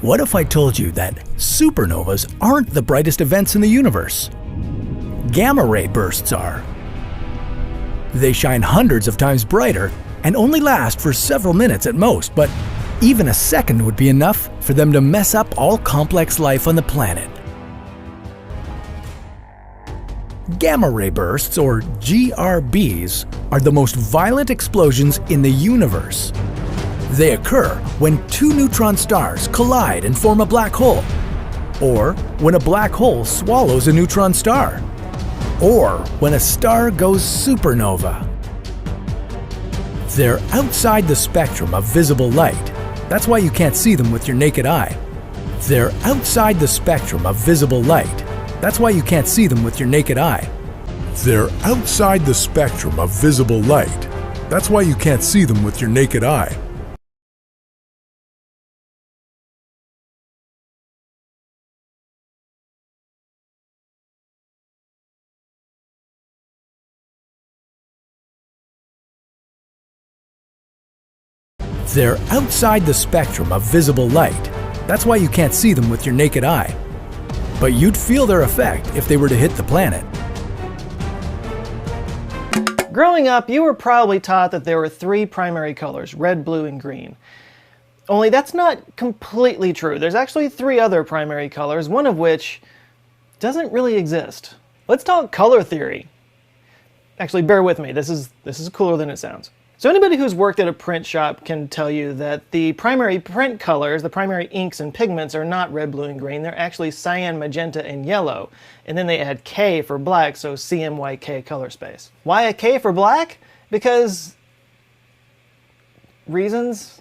What if I told you that supernovas aren't the brightest events in the universe? Gamma ray bursts are. They shine hundreds of times brighter and only last for several minutes at most, but even a second would be enough for them to mess up all complex life on the planet. Gamma ray bursts, or GRBs, are the most violent explosions in the universe. They occur when two neutron stars collide and form a black hole, or when a black hole swallows a neutron star, or when a star goes supernova. They're outside the spectrum of visible light. That's why you can't see them with your naked eye. They're outside the spectrum of visible light. That's why you can't see them with your naked eye. They're outside the spectrum of visible light. That's why you can't see them with your naked eye. They're outside the spectrum of visible light. That's why you can't see them with your naked eye. But you'd feel their effect if they were to hit the planet. Growing up, you were probably taught that there were three primary colors: red, blue, and green. Only that's not completely true. There's actually three other primary colors, one of which doesn't really exist. Let's talk color theory. Actually, bear with me. This is cooler than it sounds. So anybody who's worked at a print shop can tell you that the primary print colors, the primary inks and pigments, are not red, blue, and green. They're actually cyan, magenta, and yellow. And then they add K for black, so CMYK color space. Why a K for black? Because reasons?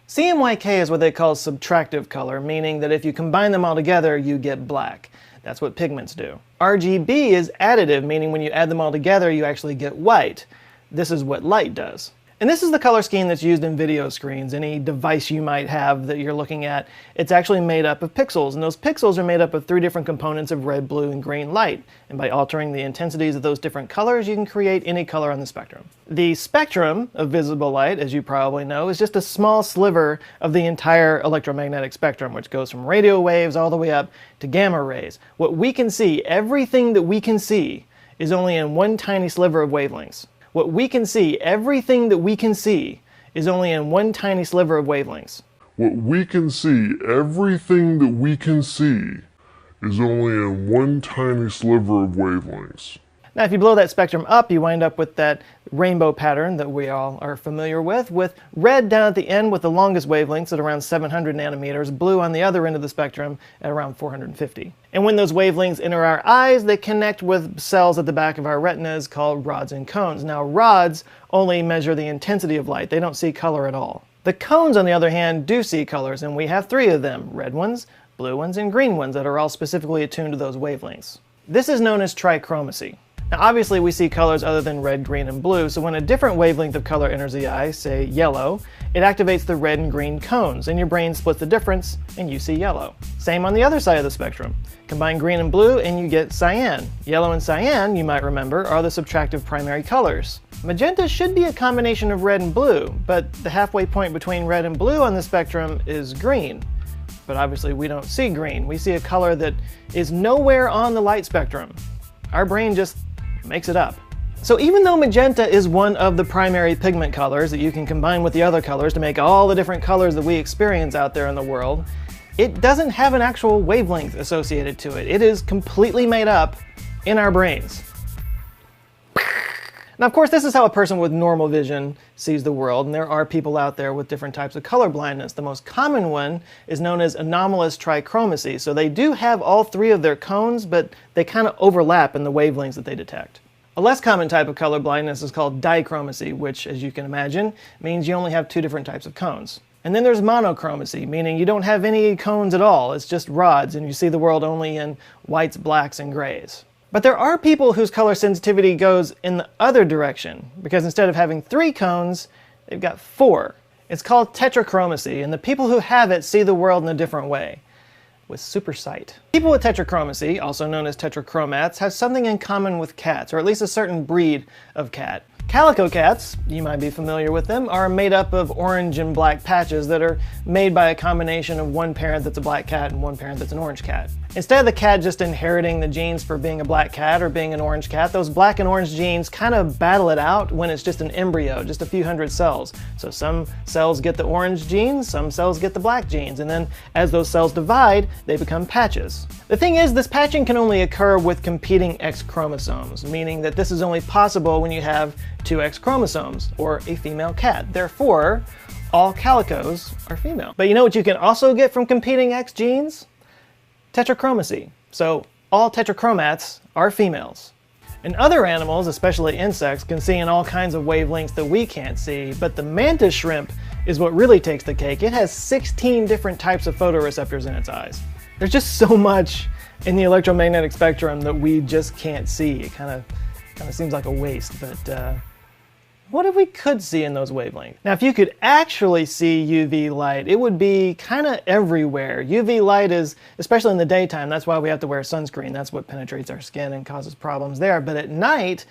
CMYK is what they call subtractive color, meaning that if you combine them all together, you get black. That's what pigments do. RGB is additive, meaning when you add them all together, you actually get white. This is what light does. And this is the color scheme that's used in video screens. Any device you might have that you're looking at, it's actually made up of pixels. And those pixels are made up of three different components of red, blue, and green light. And by altering the intensities of those different colors, you can create any color on the spectrum. The spectrum of visible light, as you probably know, is just a small sliver of the entire electromagnetic spectrum, which goes from radio waves all the way up to gamma rays. What we can see, everything that we can see, is only in one tiny sliver of wavelengths. What we can see, everything that we can see, is only in one tiny sliver of wavelengths. What we can see, everything that we can see, is only in one tiny sliver of wavelengths. Now, if you blow that spectrum up, you wind up with that rainbow pattern that we all are familiar with red down at the end with the longest wavelengths at around 700 nanometers, blue on the other end of the spectrum at around 450. And when those wavelengths enter our eyes, they connect with cells at the back of our retinas called rods and cones. Now, rods only measure the intensity of light. They don't see color at all. The cones, on the other hand, do see colors, and we have three of them: red ones, blue ones, and green ones that are all specifically attuned to those wavelengths. This is known as trichromacy. Now, obviously, we see colors other than red, green, and blue, so when a different wavelength of color enters the eye, say yellow, it activates the red and green cones, and your brain splits the difference, and you see yellow. Same on the other side of the spectrum. Combine green and blue, and you get cyan. Yellow and cyan, you might remember, are the subtractive primary colors. Magenta should be a combination of red and blue, but the halfway point between red and blue on the spectrum is green. But obviously, we don't see green. We see a color that is nowhere on the light spectrum. Our brain just makes it up. So even though magenta is one of the primary pigment colors that you can combine with the other colors to make all the different colors that we experience out there in the world, it doesn't have an actual wavelength associated to it. It is completely made up in our brains. Now, of course, this is how a person with normal vision sees the world, and there are people out there with different types of color blindness. The most common one is known as anomalous trichromacy. So they do have all three of their cones, but they kind of overlap in the wavelengths that they detect. A less common type of color blindness is called dichromacy, which, as you can imagine, means you only have two different types of cones. And then there's monochromacy, meaning you don't have any cones at all. It's just rods, and you see the world only in whites, blacks, and grays. But there are people whose color sensitivity goes in the other direction, because instead of having three cones, they've got four. It's called tetrachromacy, and the people who have it see the world in a different way, with supersight. People with tetrachromacy, also known as tetrachromats, have something in common with cats, or at least a certain breed of cat. Calico cats, you might be familiar with them, are made up of orange and black patches that are made by a combination of one parent that's a black cat and one parent that's an orange cat. Instead of the cat just inheriting the genes for being a black cat or being an orange cat, those black and orange genes kind of battle it out when it's just an embryo, just a few hundred cells. So some cells get the orange genes, some cells get the black genes, and then as those cells divide, they become patches. The thing is, this patching can only occur with competing X chromosomes, meaning that this is only possible when you have two X chromosomes, or a female cat. Therefore, all calicos are female. But you know what you can also get from competing X genes? Tetrachromacy. So all tetrachromats are females. And other animals, especially insects, can see in all kinds of wavelengths that we can't see, but the mantis shrimp is what really takes the cake. It has 16 different types of photoreceptors in its eyes. There's just so much in the electromagnetic spectrum that we just can't see. It kind of seems like a waste, but what if we could see in those wavelengths? Now, if you could actually see UV light, it would be kind of everywhere. UV light is, especially in the daytime, that's why we have to wear sunscreen. That's what penetrates our skin and causes problems there. But at night,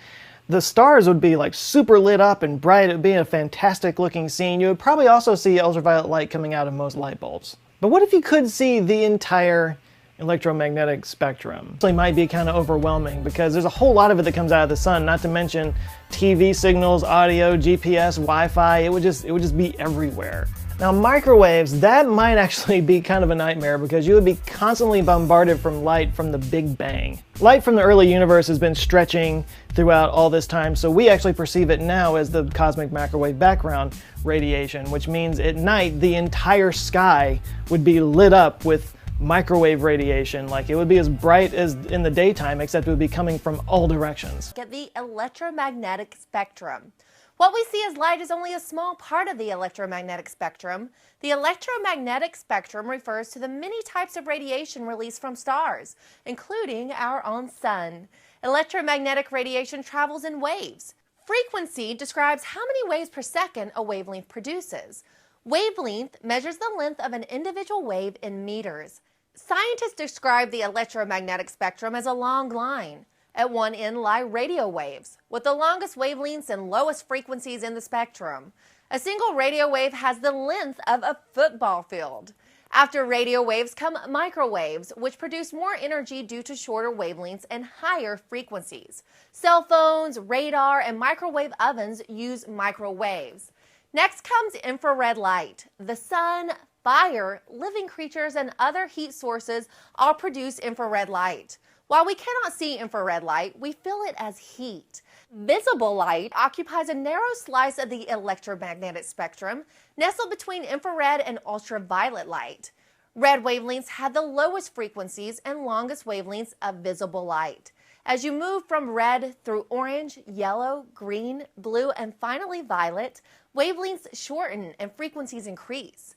the stars would be like super lit up and bright. It would be a fantastic looking scene. You would probably also see ultraviolet light coming out of most light bulbs. But what if you could see the entire electromagnetic spectrum? It might be kind of overwhelming because there's a whole lot of it that comes out of the sun, not to mention TV signals, audio, GPS, Wi-Fi. It would just be everywhere. Now microwaves, that might actually be kind of a nightmare because you would be constantly bombarded from light from the Big Bang. Light from the early universe has been stretching throughout all this time, so we actually perceive it now as the cosmic microwave background radiation, which means at night the entire sky would be lit up with microwave radiation. Like it would be as bright as in the daytime, except it would be coming from all directions. Get the electromagnetic spectrum. What we see as light is only a small part of the electromagnetic spectrum. The electromagnetic spectrum refers to the many types of radiation released from stars, including our own sun. Electromagnetic radiation travels in waves. Frequency describes how many waves per second a wavelength produces. Wavelength measures the length of an individual wave in meters. Scientists describe the electromagnetic spectrum as a long line. At one end lie radio waves, with the longest wavelengths and lowest frequencies in the spectrum. A single radio wave has the length of a football field. After radio waves come microwaves, which produce more energy due to shorter wavelengths and higher frequencies. Cell phones, radar, and microwave ovens use microwaves. Next comes infrared light. The sun, fire, living creatures, and other heat sources all produce infrared light. While we cannot see infrared light, we feel it as heat. Visible light occupies a narrow slice of the electromagnetic spectrum, nestled between infrared and ultraviolet light. Red wavelengths have the lowest frequencies and longest wavelengths of visible light. As you move from red through orange, yellow, green, blue, and finally violet, wavelengths shorten and frequencies increase.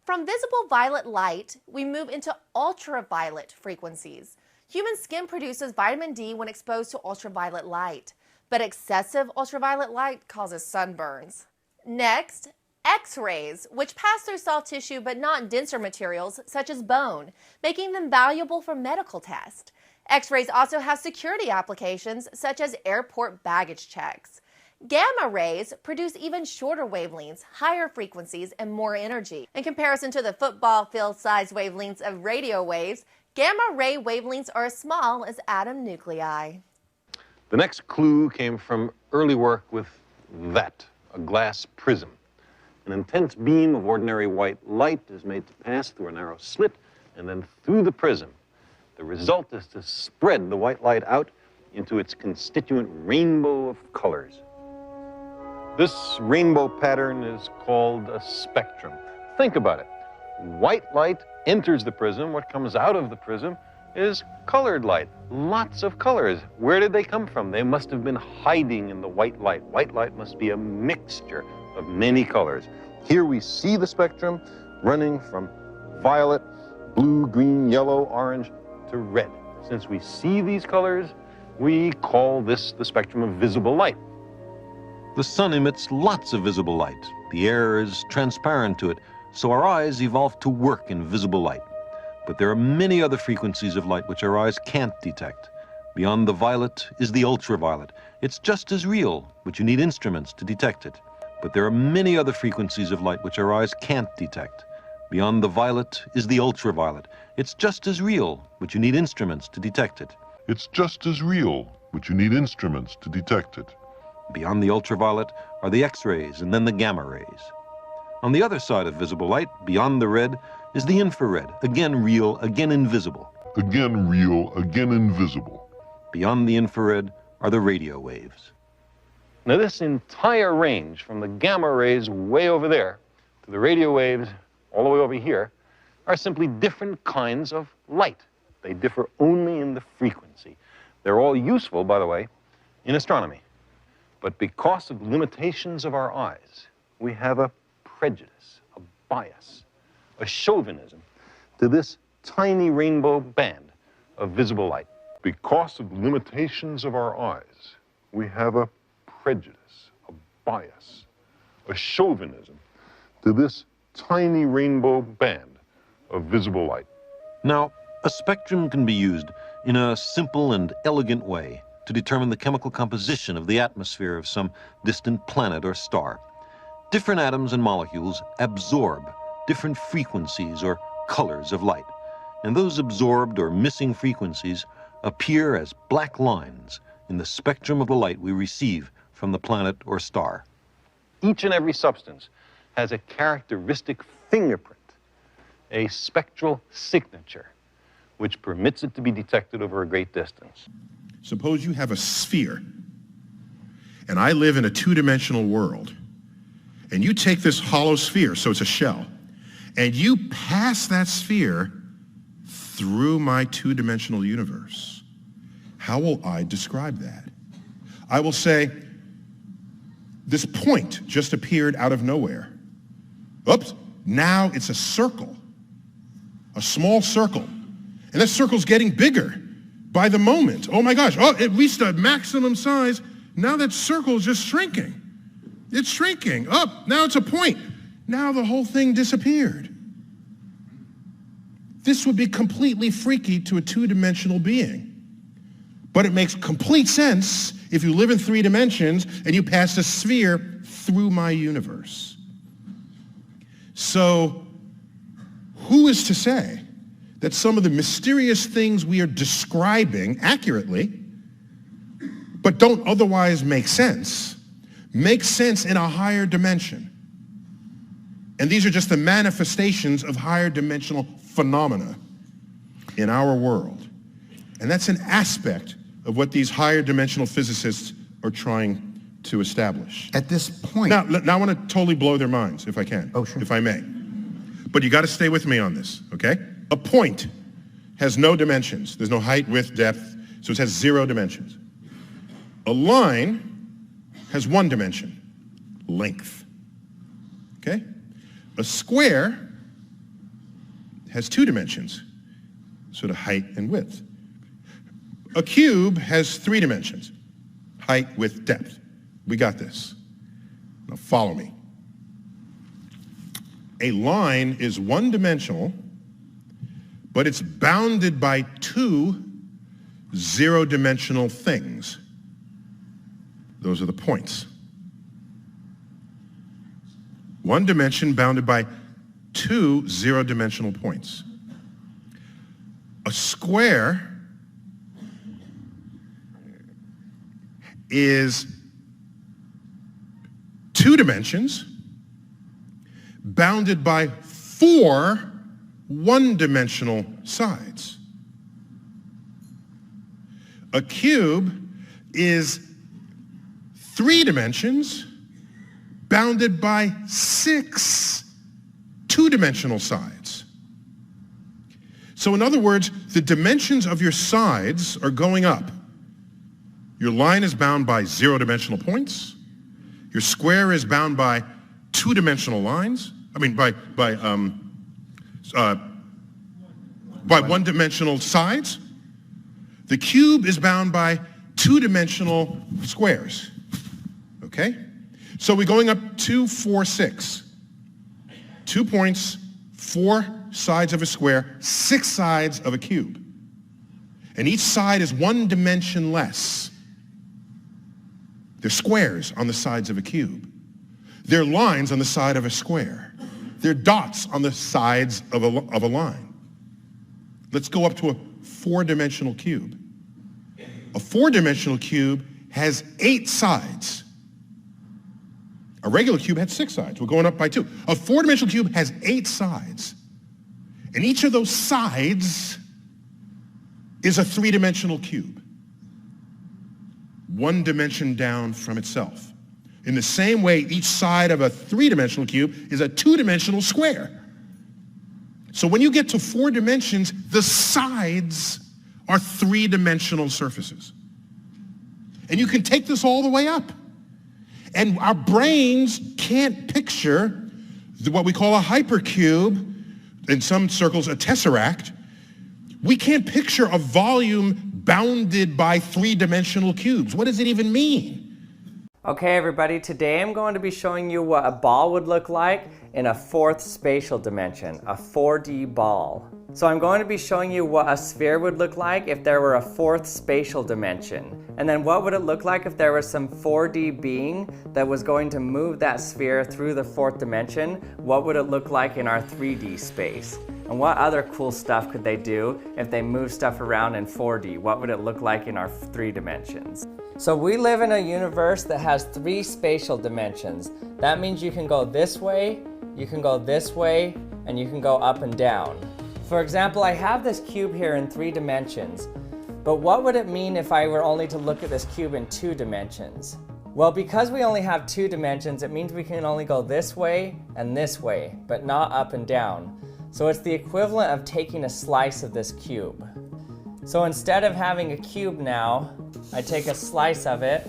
From visible violet light, we move into ultraviolet frequencies. Human skin produces vitamin D when exposed to ultraviolet light, but excessive ultraviolet light causes sunburns. Next, X-rays, which pass through soft tissue but not denser materials such as bone, making them valuable for medical tests. X-rays also have security applications such as airport baggage checks. Gamma rays produce even shorter wavelengths, higher frequencies, and more energy. In comparison to the football field-sized wavelengths of radio waves, gamma ray wavelengths are as small as atom nuclei. The next clue came from early work with that, a glass prism. An intense beam of ordinary white light is made to pass through a narrow slit and then through the prism. The result is to spread the white light out into its constituent rainbow of colors. This rainbow pattern is called a spectrum. Think about it. White light enters the prism. What comes out of the prism is colored light. Lots of colors. Where did they come from? They must have been hiding in the white light. White light must be a mixture of many colors. Here we see the spectrum running from violet, blue, green, yellow, orange to red. Since we see these colors, we call this the spectrum of visible light. The sun emits lots of visible light. The air is transparent to it, so our eyes evolved to work in visible light. But there are many other frequencies of light which our eyes can't detect. Beyond the violet is the ultraviolet. It's just as real, but you need instruments to detect it. But there are many other frequencies of light which our eyes can't detect. Beyond the violet is the ultraviolet. It's just as real, but you need instruments to detect it. It's just as real, but you need instruments to detect it. Beyond the ultraviolet are the X-rays and then the gamma rays. On the other side of visible light, beyond the red, is the infrared, again real, again invisible. Again real, again invisible. Beyond the infrared are the radio waves. Now, this entire range from the gamma rays way over there to the radio waves all the way over here are simply different kinds of light. They differ only in the frequency. They're all useful, by the way, in astronomy. But because of limitations of our eyes, we have a prejudice, a bias, a chauvinism to this tiny rainbow band of visible light. Because of limitations of our eyes, we have a prejudice, a bias, a chauvinism to this tiny rainbow band of visible light. Now, a spectrum can be used in a simple and elegant way to determine the chemical composition of the atmosphere of some distant planet or star. Different atoms and molecules absorb different frequencies or colors of light, and those absorbed or missing frequencies appear as black lines in the spectrum of the light we receive from the planet or star. Each and every substance has a characteristic fingerprint, a spectral signature, which permits it to be detected over a great distance. Suppose you have a sphere, and I live in a two-dimensional world, and you take this hollow sphere, so it's a shell, and you pass that sphere through my two-dimensional universe. How will I describe that? I will say, this point just appeared out of nowhere. Oops, now it's a circle, a small circle. And that circle's getting bigger by the moment. Oh my gosh, oh, it reached a maximum size. Now that circle is just shrinking. It's shrinking. Oh, now it's a point. Now the whole thing disappeared. This would be completely freaky to a two-dimensional being. But it makes complete sense if you live in 3 dimensions and you pass a sphere through my universe. So, who is to say that some of the mysterious things we are describing accurately, but don't otherwise make sense in a higher dimension? And these are just the manifestations of higher dimensional phenomena in our world. And that's an aspect of what these higher dimensional physicists are trying to establish. At this point... Now I want to totally blow their minds, if I can. Oh, sure. If I may. But you got to stay with me on this, okay? A point has no dimensions. There's no height, width, depth, so it has 0 dimensions. A line has 1 dimension, length, okay? A square has 2 dimensions, sort of height and width. A cube has 3 dimensions, height, width, depth. We got this. Now follow me. A line is 1-dimensional, but it's bounded by 2 0-dimensional things. Those are the points. 1 dimension bounded by 2 0-dimensional points. A square is 2 dimensions bounded by 4 1-dimensional sides. A cube is 3 dimensions bounded by 6 2-dimensional sides. So in other words, the dimensions of your sides are going up. Your line is bound by 0-dimensional points. Your square is bound by 2-dimensional lines. I mean, by 1-dimensional sides. The cube is bound by 2-dimensional squares. Okay? So we're going up 2, 4, 6. 2 points, 4 sides of a square, 6 sides of a cube. and each side is one dimension less. They're squares on the sides of a cube. They're lines on the side of a square. They're dots on the sides of a line. Let's go up to a four-dimensional cube. A four-dimensional cube has 8 sides. A regular cube had 6 sides. We're going up by 2. A four-dimensional cube has 8 sides. And each of those sides is a 3-dimensional cube. 1 dimension down from itself. In the same way, each side of a 3-dimensional cube is a 2-dimensional square. So when you get to 4 dimensions, the sides are 3-dimensional surfaces. And you can take this all the way up. And our brains can't picture what we call a hypercube, in some circles a tesseract. We can't picture a volume bounded by 3-dimensional cubes. What does it even mean? Okay everybody, today I'm going to be showing you what a ball would look like in a 4th spatial dimension, a 4D ball. So I'm going to be showing you what a sphere would look like if there were a 4th spatial dimension. And then what would it look like if there was some 4D being that was going to move that sphere through the 4th dimension? What would it look like in our 3D space? And what other cool stuff could they do if they move stuff around in 4D? What would it look like in our 3 dimensions? So we live in a universe that has 3 spatial dimensions. That means you can go this way, you can go this way, and you can go up and down. For example, I have this cube here in 3 dimensions. But what would it mean if I were only to look at this cube in 2 dimensions? Well, because we only have 2 dimensions, it means we can only go this way and this way, but not up and down. So it's the equivalent of taking a slice of this cube. So instead of having a cube now, I take a slice of it.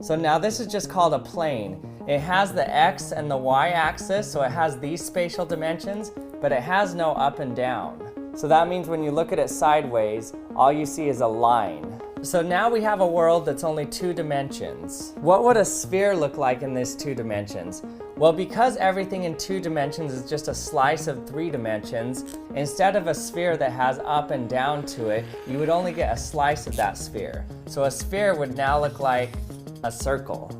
So now this is just called a plane. It has the X and the Y axis, so it has these spatial dimensions, but it has no up and down. So that means when you look at it sideways, all you see is a line. So now we have a world that's only 2 dimensions. What would a sphere look like in these 2 dimensions? Well, because everything in 2 dimensions is just a slice of 3 dimensions, instead of a sphere that has up and down to it, you would only get a slice of that sphere. So a sphere would now look like a circle.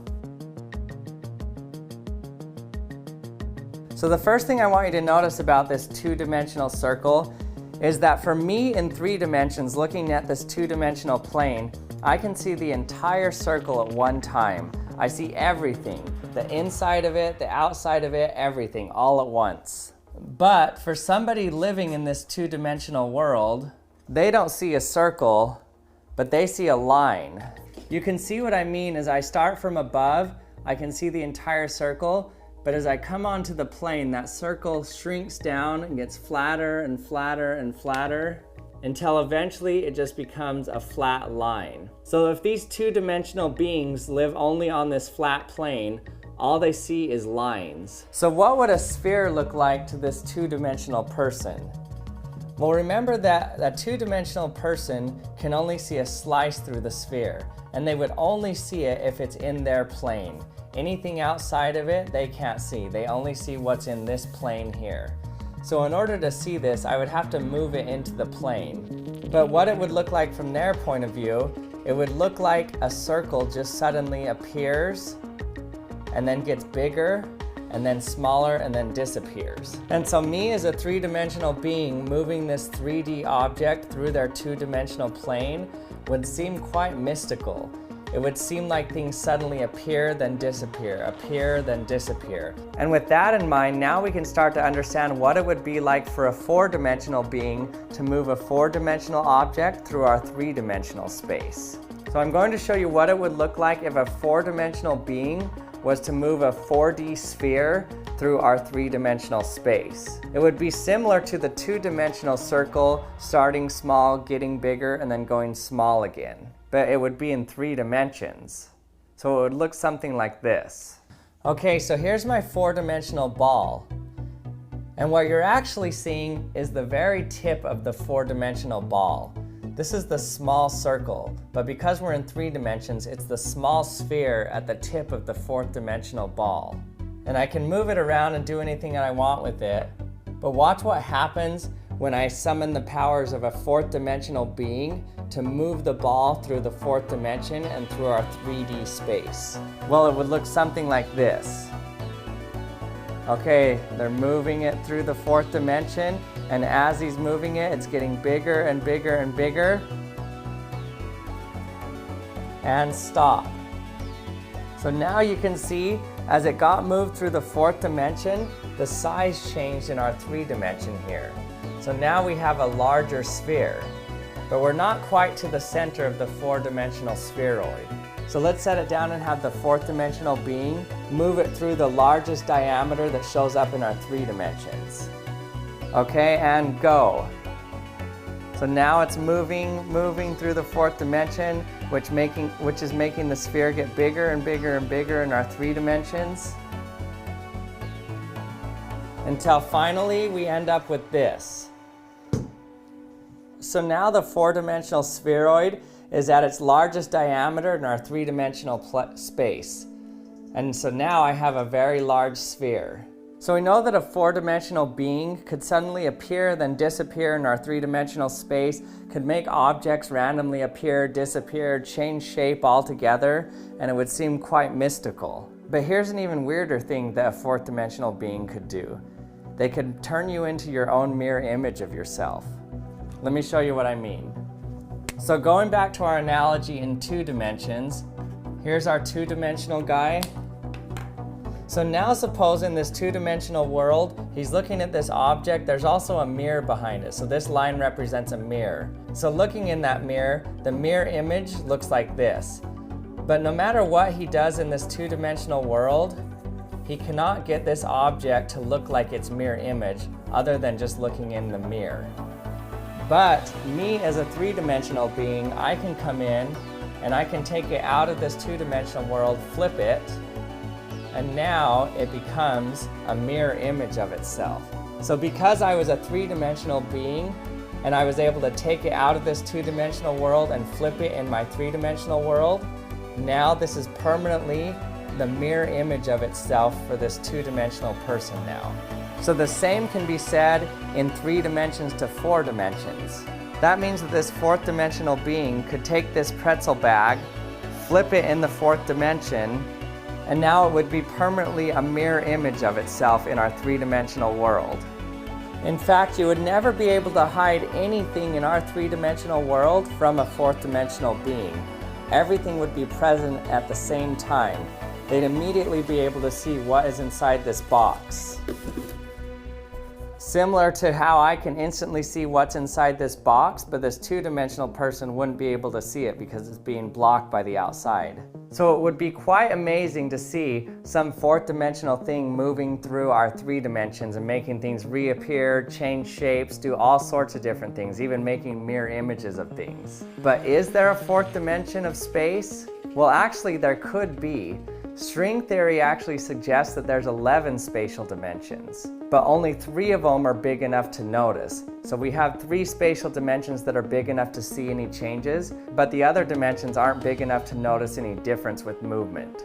So the first thing I want you to notice about this 2-dimensional circle is that for me in 3 dimensions, looking at this 2-dimensional plane, I can see the entire circle at one time. I see everything, the inside of it, the outside of it, everything, all at once. But for somebody living in this 2-dimensional world, they don't see a circle, but they see a line. You can see what I mean as I start from above, I can see the entire circle, but as I come onto the plane, that circle shrinks down and gets flatter and flatter and flatter until eventually it just becomes a flat line. So if these 2-dimensional beings live only on this flat plane, all they see is lines. So what would a sphere look like to this 2-dimensional person? Well, remember that a 2-dimensional person can only see a slice through the sphere, and they would only see it if it's in their plane. Anything outside of it, they can't see. They only see what's in this plane here. So in order to see this, I would have to move it into the plane. But what it would look like from their point of view, it would look like a circle just suddenly appears and then gets bigger and then smaller and then disappears. And so me as a 3-dimensional being moving this 3D object through their 2-dimensional plane would seem quite mystical. It would seem like things suddenly appear, then disappear, appear, then disappear. And with that in mind, now we can start to understand what it would be like for a 4-dimensional being to move a 4-dimensional object through our 3-dimensional space. So I'm going to show you what it would look like if a 4-dimensional being was to move a 4D sphere through our 3-dimensional space. It would be similar to the 2-dimensional circle, starting small, getting bigger, and then going small again. But it would be in 3 dimensions. So it would look something like this. Okay, so here's my 4-dimensional ball. And what you're actually seeing is the very tip of the 4-dimensional ball. This is the small circle, but because we're in 3 dimensions, it's the small sphere at the tip of the 4th dimensional ball. And I can move it around and do anything that I want with it. But watch what happens when I summon the powers of a fourth dimensional being to move the ball through the fourth dimension and through our 3D space? Well, it would look something like this. Okay, they're moving it through the fourth dimension, and as he's moving it, it's getting bigger and bigger and bigger. And stop. So now you can see, as it got moved through the fourth dimension, the size changed in our 3 dimension here. So now we have a larger sphere, but we're not quite to the center of the 4-dimensional spheroid. So let's set it down and have the 4th dimensional being move it through the largest diameter that shows up in our 3 dimensions. Okay, and go. So now it's moving through the 4th dimension, which is making the sphere get bigger and bigger and bigger in our 3 dimensions. Until finally we end up with this. So now the 4-dimensional spheroid is at its largest diameter in our 3-dimensional space. And so now I have a very large sphere. So we know that a 4-dimensional being could suddenly appear, then disappear in our 3-dimensional space, could make objects randomly appear, disappear, change shape altogether, and it would seem quite mystical. But here's an even weirder thing that a 4th-dimensional being could do. They could turn you into your own mirror image of yourself. Let me show you what I mean. So going back to our analogy in 2 dimensions, here's our 2-dimensional guy. So now suppose in this 2-dimensional world, he's looking at this object, there's also a mirror behind it. So this line represents a mirror. So looking in that mirror, the mirror image looks like this. But no matter what he does in this 2-dimensional world, he cannot get this object to look like its mirror image other than just looking in the mirror. But me as a 3-dimensional being, I can come in and I can take it out of this 2-dimensional world, flip it, and now it becomes a mirror image of itself. So because I was a 3-dimensional being and I was able to take it out of this 2-dimensional world and flip it in my 3-dimensional world, now this is permanently the mirror image of itself for this 2-dimensional person now. So the same can be said in 3 dimensions to 4 dimensions. That means that this 4th dimensional being could take this pretzel bag, flip it in the 4th dimension, and now it would be permanently a mirror image of itself in our 3-dimensional world. In fact, you would never be able to hide anything in our 3-dimensional world from a 4th dimensional being. Everything would be present at the same time. They'd immediately be able to see what is inside this box. Similar to how I can instantly see what's inside this box, but this 2-dimensional person wouldn't be able to see it because it's being blocked by the outside. So it would be quite amazing to see some 4th dimensional thing moving through our 3 dimensions and making things reappear, change shapes, do all sorts of different things, even making mirror images of things. But is there a 4th dimension of space? Well, actually there could be. String theory actually suggests that there's 11 spatial dimensions, but only 3 of them are big enough to notice. So we have 3 spatial dimensions that are big enough to see any changes, but the other dimensions aren't big enough to notice any difference with movement.